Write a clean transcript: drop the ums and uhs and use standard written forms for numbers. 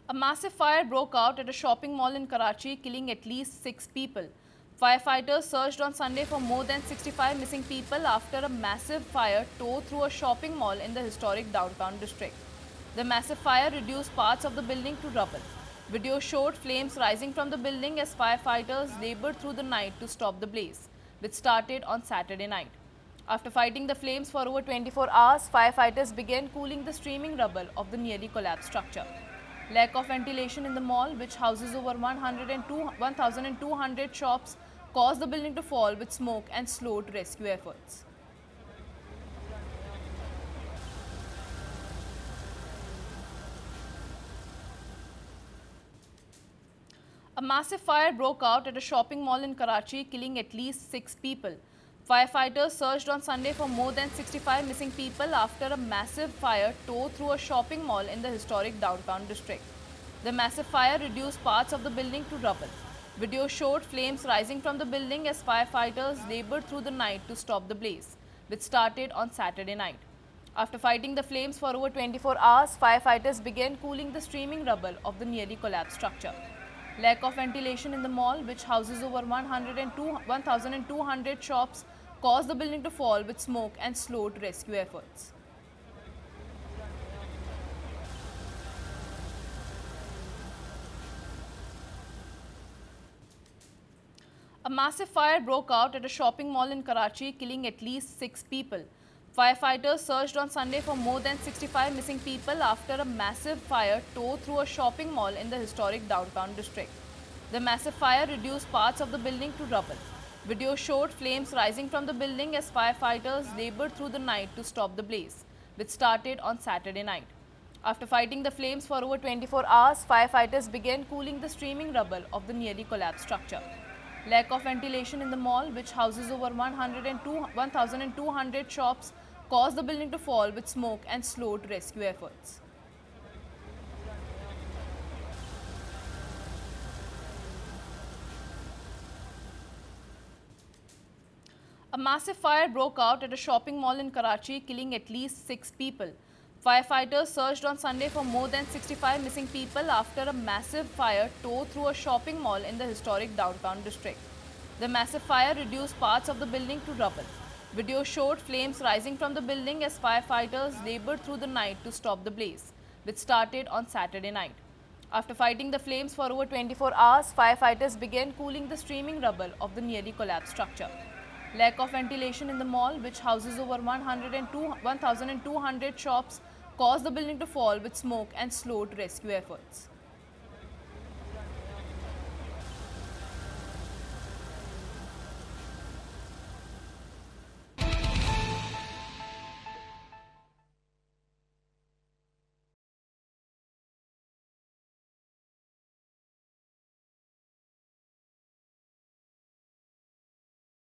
A massive fire broke out at a shopping mall in Karachi, killing at least 6 people. Firefighters searched on Sunday for more than 65 missing people after a massive fire tore through a shopping mall in the historic downtown district. The massive fire reduced parts of the building to rubble. Video showed flames rising from the building as firefighters labored through the night to stop the blaze, which started on Saturday night. After fighting the flames for over 24 hours, firefighters began cooling the steaming rubble of the nearly collapsed structure. Lack of ventilation in the mall, which houses over 1,200 shops, caused the building to fall with smoke and slowed rescue efforts. A massive fire broke out at a shopping mall in Karachi, killing at least 6 people. Firefighters searched on Sunday for more than 65 missing people after a massive fire tore through a shopping mall in the historic downtown district. The massive fire reduced parts of the building to rubble. Video showed flames rising from the building as firefighters labored through the night to stop the blaze, which started on Saturday night. After fighting the flames for over 24 hours, firefighters began cooling the steaming rubble of the nearly collapsed structure. Lack of ventilation in the mall, which houses over 1,200 shops, caused the building to fall with smoke and slowed rescue efforts. A massive fire broke out at a shopping mall in Karachi, killing at least 6 people. Firefighters searched on Sunday for more than 65 missing people after a massive fire tore through a shopping mall in the historic downtown district. The massive fire reduced parts of the building to rubble. Video showed flames rising from the building as firefighters labored through the night to stop the blaze, which started on Saturday night. After fighting the flames for over 24 hours, firefighters began cooling the steaming rubble of the nearly collapsed structure. Lack of ventilation in the mall, which houses over 1,200 shops, caused the building to fall with smoke and slowed rescue efforts. A massive fire broke out at a shopping mall in Karachi, killing at least 6 people. Firefighters searched on Sunday for more than 65 missing people after a massive fire tore through a shopping mall in the historic downtown district. The massive fire reduced parts of the building to rubble. Video showed flames rising from the building as firefighters labored through the night to stop the blaze, which started on Saturday night. After fighting the flames for over 24 hours, firefighters began cooling the steaming rubble of the nearly collapsed structure. Lack of ventilation in the mall, which houses over 1,200 shops, caused the building to fall with smoke and slowed rescue efforts.